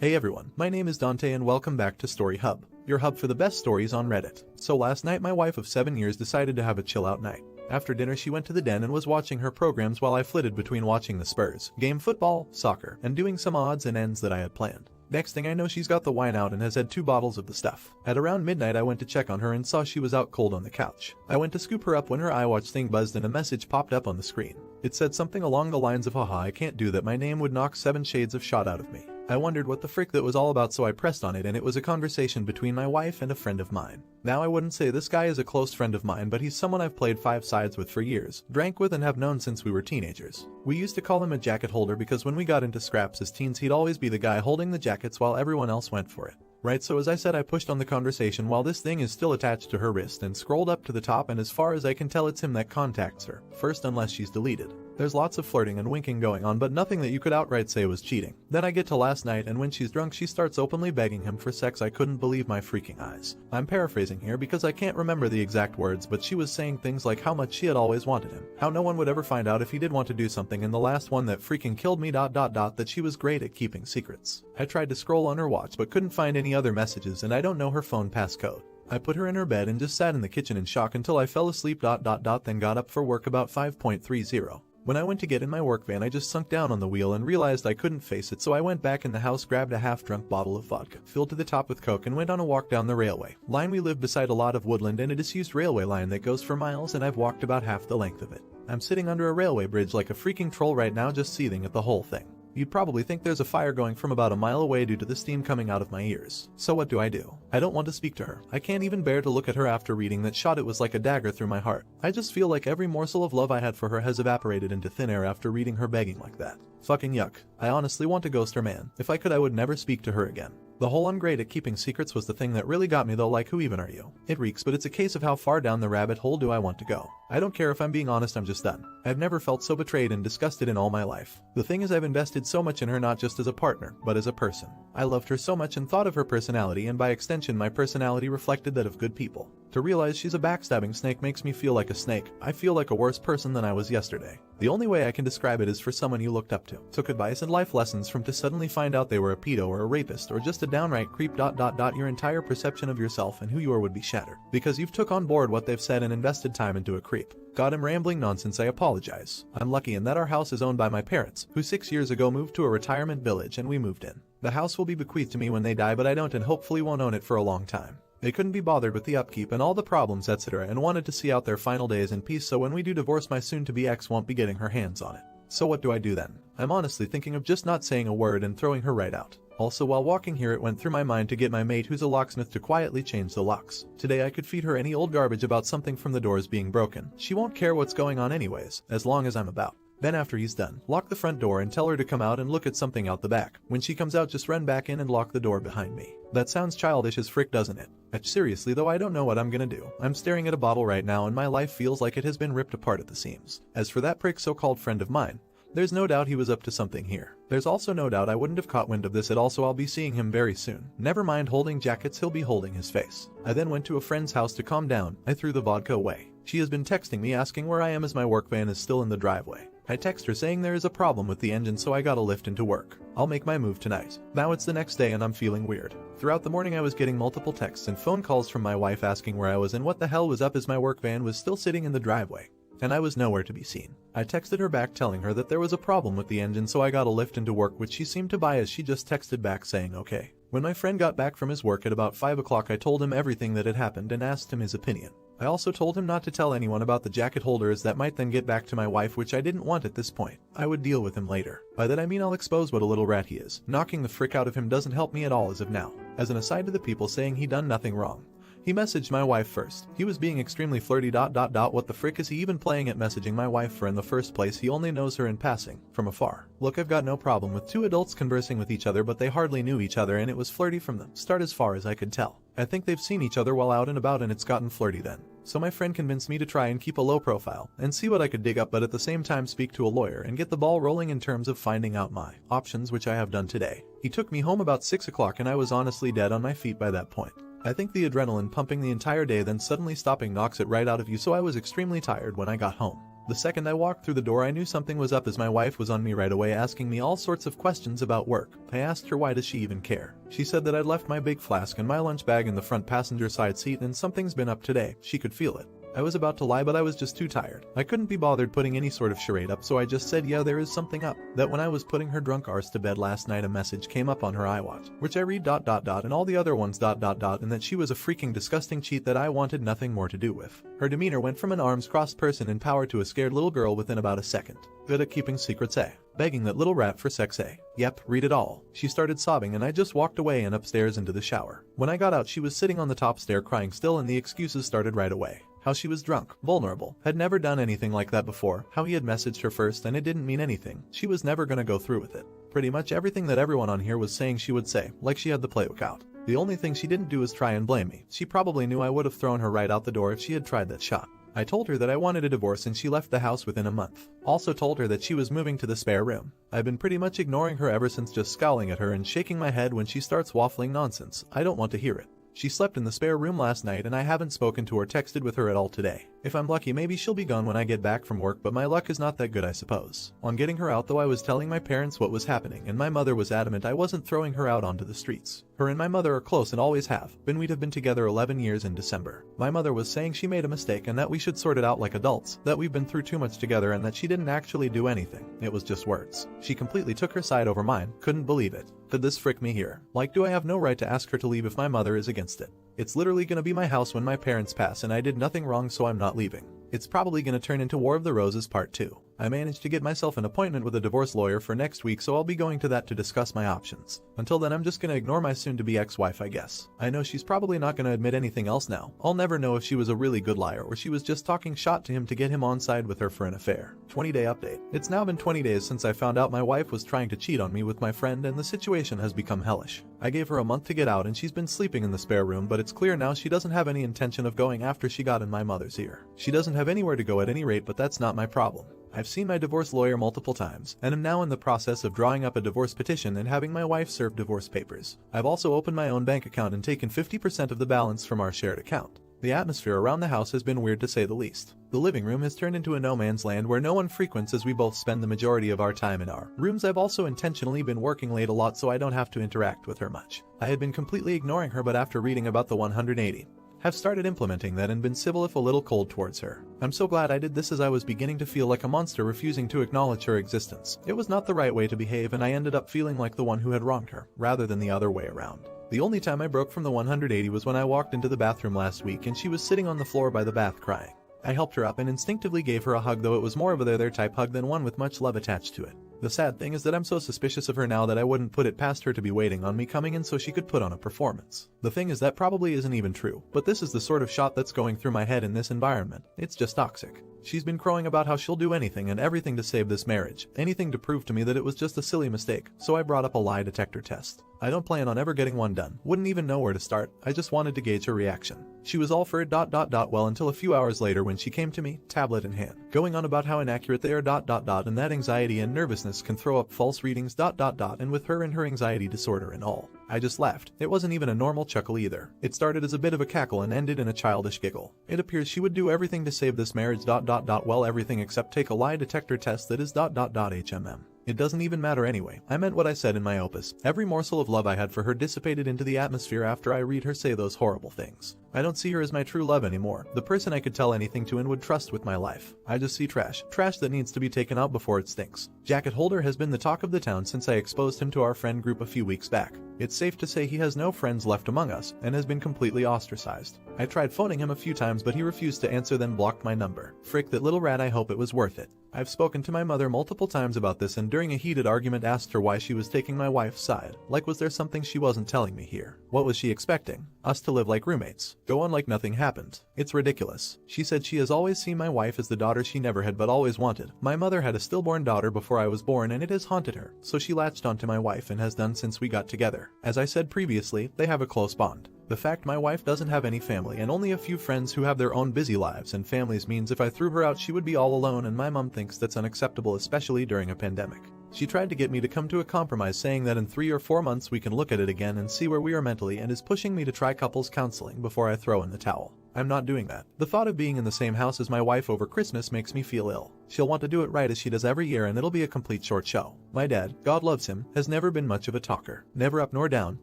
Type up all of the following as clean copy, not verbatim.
Hey everyone, my name is Dante and welcome back to Story Hub, your hub for the best stories on Reddit. So last night my wife of 7 years decided to have a chill out night. After dinner she went to the den and was watching her programs while I flitted between watching the Spurs game, football, soccer, and doing some odds and ends that I had planned. Next thing I know she's got the wine out and has had 2 bottles of the stuff. At around midnight I went to check on her and saw she was out cold on the couch. I went to scoop her up when her iWatch thing buzzed and a message popped up on the screen. It said something along the lines of haha I can't do that, my name would knock 7 shades of shot out of me. I wondered what the frick that was all about, so I pressed on it and it was a conversation between my wife and a friend of mine. Now I wouldn't say this guy is a close friend of mine, but he's someone I've played 5 sides with for years, drank with and have known since we were teenagers. We used to call him a jacket holder because when we got into scraps as teens he'd always be the guy holding the jackets while everyone else went for it. Right, so as I said I pushed on the conversation while this thing is still attached to her wrist and scrolled up to the top, and as far as I can tell it's him that contacts her first unless she's deleted. There's lots of flirting and winking going on, but nothing that you could outright say was cheating. Then I get to last night and when she's drunk she starts openly begging him for sex. I couldn't believe my freaking eyes. I'm paraphrasing here because I can't remember the exact words, but she was saying things like how much she had always wanted him, how no one would ever find out if he did want to do something, and the last one that freaking killed me ... that she was great at keeping secrets. I tried to scroll on her watch but couldn't find any other messages and I don't know her phone passcode. I put her in her bed and just sat in the kitchen in shock until I fell asleep ... then got up for work about 5:30. When I went to get in my work van I just sunk down on the wheel and realized I couldn't face it, so I went back in the house, grabbed a half-drunk bottle of vodka, filled to the top with Coke, and went on a walk down the railway line. We live beside a lot of woodland and a disused railway line that goes for miles, and I've walked about half the length of it. I'm sitting under a railway bridge like a freaking troll right now, just seething at the whole thing. You'd probably think there's a fire going from about a mile away due to the steam coming out of my ears. So what do? I don't want to speak to her. I can't even bear to look at her after reading that shot. It was like a dagger through my heart. I just feel like every morsel of love I had for her has evaporated into thin air after reading her begging like that. Fucking yuck. I honestly want to ghost her, man. If I could I would never speak to her again. The whole I'm great at keeping secrets was the thing that really got me though, like who even are you? It reeks, but it's a case of how far down the rabbit hole do I want to go. I don't care if I'm being honest, I'm just done. I've never felt so betrayed and disgusted in all my life. The thing is I've invested so much in her, not just as a partner, but as a person. I loved her so much and thought of her personality, and by extension my personality reflected that of good people. To realize she's a backstabbing snake makes me feel like a snake. I feel like a worse person than I was yesterday. The only way I can describe it is for someone you looked up to, took advice and life lessons from, to suddenly find out they were a pedo or a rapist or just a downright creep ... Your entire perception of yourself and who you are would be shattered because you've took on board what they've said and invested time into a creep. God, I'm rambling nonsense, I apologize. I'm lucky in that our house is owned by my parents, who 6 years ago moved to a retirement village and we moved in. The house will be bequeathed to me when they die, but I don't and hopefully won't own it for a long time. They couldn't be bothered with the upkeep and all the problems etc. and wanted to see out their final days in peace, so when we do divorce my soon-to-be ex won't be getting her hands on it. So what do I do then? I'm honestly thinking of just not saying a word and throwing her right out. Also, while walking here it went through my mind to get my mate who's a locksmith to quietly change the locks. Today I could feed her any old garbage about something from the doors being broken. She won't care what's going on anyways, as long as I'm about. Then after he's done, lock the front door and tell her to come out and look at something out the back. When she comes out just run back in and lock the door behind me. That sounds childish as frick, doesn't it? Seriously though, I don't know what I'm gonna do. I'm staring at a bottle right now and my life feels like it has been ripped apart at the seams. As for that prick so-called friend of mine, there's no doubt he was up to something here. There's also no doubt I wouldn't have caught wind of this at all, so I'll be seeing him very soon. Never mind holding jackets, he'll be holding his face. I then went to a friend's house to calm down. I threw the vodka away. She has been texting me asking where I am as my work van is still in the driveway. I text her saying there is a problem with the engine, so I got a lift into work. I'll make my move tonight. Now it's the next day and I'm feeling weird. Throughout the morning I was getting multiple texts and phone calls from my wife asking where I was and what the hell was up, as my work van was still sitting in the driveway and I was nowhere to be seen. I texted her back telling her that there was a problem with the engine, so I got a lift into work, which she seemed to buy as she just texted back saying okay. When my friend got back from his work at about 5 o'clock I told him everything that had happened and asked him his opinion. I also told him not to tell anyone about the jacket holder, as that might then get back to my wife, which I didn't want at this point. I would deal with him later. By that I mean I'll expose what a little rat he is. Knocking the frick out of him doesn't help me at all as of now. As an aside to the people saying he done nothing wrong, he messaged my wife first. He was being extremely flirty ... What the frick is he even playing at messaging my wife for in the first place? He only knows her in passing, from afar. Look, I've got no problem with 2 adults conversing with each other, but they hardly knew each other and it was flirty from the start as far as I could tell. I think they've seen each other while out and about and it's gotten flirty then. So my friend convinced me to try and keep a low profile and see what I could dig up, but at the same time speak to a lawyer and get the ball rolling in terms of finding out my options, which I have done today. He took me home about 6 o'clock and I was honestly dead on my feet by that point. I think the adrenaline pumping the entire day then suddenly stopping knocks it right out of you, so I was extremely tired when I got home. The second I walked through the door I knew something was up as my wife was on me right away asking me all sorts of questions about work. I asked her why does she even care. She said that I'd left my big flask and my lunch bag in the front passenger side seat and something's been up today. She could feel it. I was about to lie, but I was just too tired. I couldn't be bothered putting any sort of charade up, so I just said yeah, there is something up. That when I was putting her drunk arse to bed last night a message came up on her iWatch, which I read ... and all the other ones ... and that she was a freaking disgusting cheat that I wanted nothing more to do with. Her demeanor went from an arms crossed person in power to a scared little girl within about a second. Good at keeping secrets, eh? Begging that little rat for sex, eh? Yep, read it all. She started sobbing and I just walked away and upstairs into the shower. When I got out she was sitting on the top stair crying still and the excuses started right away. How she was drunk, vulnerable, had never done anything like that before, how he had messaged her first and it didn't mean anything, she was never gonna go through with it. Pretty much everything that everyone on here was saying she would say, like she had the playbook out. The only thing she didn't do is try and blame me. She probably knew I would have thrown her right out the door if she had tried that shot. I told her that I wanted a divorce and she left the house within a month. Also told her that she was moving to the spare room. I've been pretty much ignoring her ever since, just scowling at her and shaking my head when she starts waffling nonsense. I don't want to hear it. She slept in the spare room last night and I haven't spoken to or texted with her at all today. If I'm lucky maybe she'll be gone when I get back from work, but my luck is not that good I suppose. On getting her out though I was telling my parents what was happening and my mother was adamant I wasn't throwing her out onto the streets. Her and my mother are close and always have been. We'd have been together 11 years in December. My mother was saying she made a mistake and that we should sort it out like adults, that we've been through too much together and that she didn't actually do anything. It was just words. She completely took her side over mine. Couldn't believe it. Could this frick me here? Like, do I have no right to ask her to leave if my mother is against it? It's literally gonna be my house when my parents pass and I did nothing wrong, so I'm not leaving. It's probably gonna turn into War of the Roses Part 2. I managed to get myself an appointment with a divorce lawyer for next week, so I'll be going to that to discuss my options. Until then I'm just gonna ignore my soon-to-be ex-wife, I guess. I know she's probably not gonna admit anything else now. I'll never know if she was a really good liar or she was just talking shot to him to get him on side with her for an affair. 20-day update. It's now been 20 days since I found out my wife was trying to cheat on me with my friend and the situation has become hellish. I gave her a month to get out and she's been sleeping in the spare room, but it's clear now she doesn't have any intention of going after she got in my mother's ear. She doesn't have anywhere to go at any rate, but that's not my problem. I've seen my divorce lawyer multiple times, and am now in the process of drawing up a divorce petition and having my wife serve divorce papers. I've also opened my own bank account and taken 50% of the balance from our shared account. The atmosphere around the house has been weird to say the least. The living room has turned into a no man's land where no one frequents as we both spend the majority of our time in our rooms. I've also intentionally been working late a lot so I don't have to interact with her much. I had been completely ignoring her, but after reading about the 180, have started implementing that and been civil if a little cold towards her. I'm so glad I did this, as I was beginning to feel like a monster refusing to acknowledge her existence. It was not the right way to behave and I ended up feeling like the one who had wronged her, rather than the other way around. The only time I broke from the 180 was when I walked into the bathroom last week and she was sitting on the floor by the bath crying. I helped her up and instinctively gave her a hug, though it was more of a there type hug than one with much love attached to it. The sad thing is that I'm so suspicious of her now that I wouldn't put it past her to be waiting on me coming in so she could put on a performance. The thing is that probably isn't even true, but this is the sort of shot that's going through my head in this environment. It's just toxic. She's been crowing about how she'll do anything and everything to save this marriage, anything to prove to me that it was just a silly mistake, so I brought up a lie detector test. I don't plan on ever getting one done, wouldn't even know where to start, I just wanted to gauge her reaction. She was all for it ... well until a few hours later when she came to me, tablet in hand, going on about how inaccurate they are ... and that anxiety and nervousness can throw up false readings ... and with her and her anxiety disorder and all. I just laughed. It wasn't even a normal chuckle either. It started as a bit of a cackle and ended in a childish giggle. It appears she would do everything to save this marriage ... well everything except take a lie detector test that is ... HMM. It doesn't even matter anyway. I meant what I said in my opus. Every morsel of love I had for her dissipated into the atmosphere after I read her say those horrible things. I don't see her as my true love anymore, the person I could tell anything to and would trust with my life. I just see trash. Trash that needs to be taken out before it stinks. Jacket Holder has been the talk of the town since I exposed him to our friend group a few weeks back. It's safe to say he has no friends left among us, and has been completely ostracized. I tried phoning him a few times but he refused to answer, then blocked my number. Frick that little rat, I hope it was worth it. I've spoken to my mother multiple times about this and during a heated argument asked her why she was taking my wife's side. Like, was there something she wasn't telling me here? What was she expecting? Us to live like roommates? Go on like nothing happened? It's ridiculous. She said she has always seen my wife as the daughter she never had but always wanted. My mother had a stillborn daughter before I was born and it has haunted her, so she latched onto my wife and has done since we got together. As I said previously, they have a close bond. The fact my wife doesn't have any family and only a few friends who have their own busy lives and families means if I threw her out she would be all alone, and my mom thinks that's unacceptable, especially during a pandemic. She tried to get me to come to a compromise, saying that in 3 or 4 months we can look at it again and see where we are mentally, and is pushing me to try couples counseling before I throw in the towel. I'm not doing that. The thought of being in the same house as my wife over Christmas makes me feel ill. She'll want to do it right as she does every year, and it'll be a complete short show. My dad, God loves him, has never been much of a talker. Never up nor down,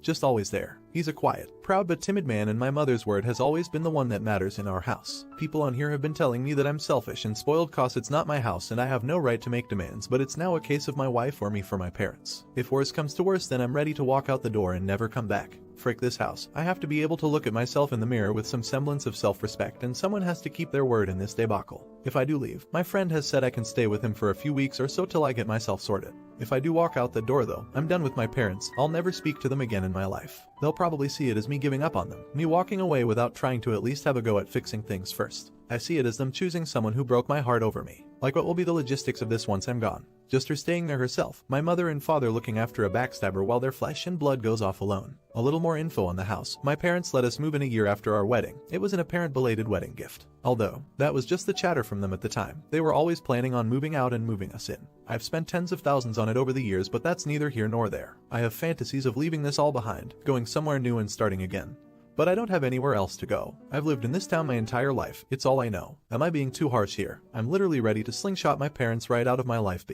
just always there. He's a quiet, proud but timid man, and my mother's word has always been the one that matters in our house. People on here have been telling me that I'm selfish and spoiled cause it's not my house and I have no right to make demands, but it's now a case of my wife or me for my parents. If worse comes to worse, then I'm ready to walk out the door and never come back. Frick this house. I have to be able to look at myself in the mirror with some semblance of self-respect, and someone has to keep their word in this debacle. If I do leave, my friend has said I can stay with him for a few weeks or so till I get myself sorted. If I do walk out the door though, I'm done with my parents. I'll never speak to them again in my life. They'll probably see it as me giving up on them, me walking away without trying to at least have a go at fixing things first. I see it as them choosing someone who broke my heart over me. Like, what will be the logistics of this once I'm gone? Just her staying there herself, my mother and father looking after a backstabber while their flesh and blood goes off alone. A little more info on the house. My parents let us move in a year after our wedding. It was an apparent belated wedding gift. Although, that was just the chatter from them at the time. They were always planning on moving out and moving us in. I've spent tens of thousands on it over the years, but that's neither here nor there. I have fantasies of leaving this all behind, going somewhere new and starting again. But I don't have anywhere else to go. I've lived in this town my entire life. It's all I know. Am I being too harsh here? I'm literally ready to slingshot my parents right out of my life.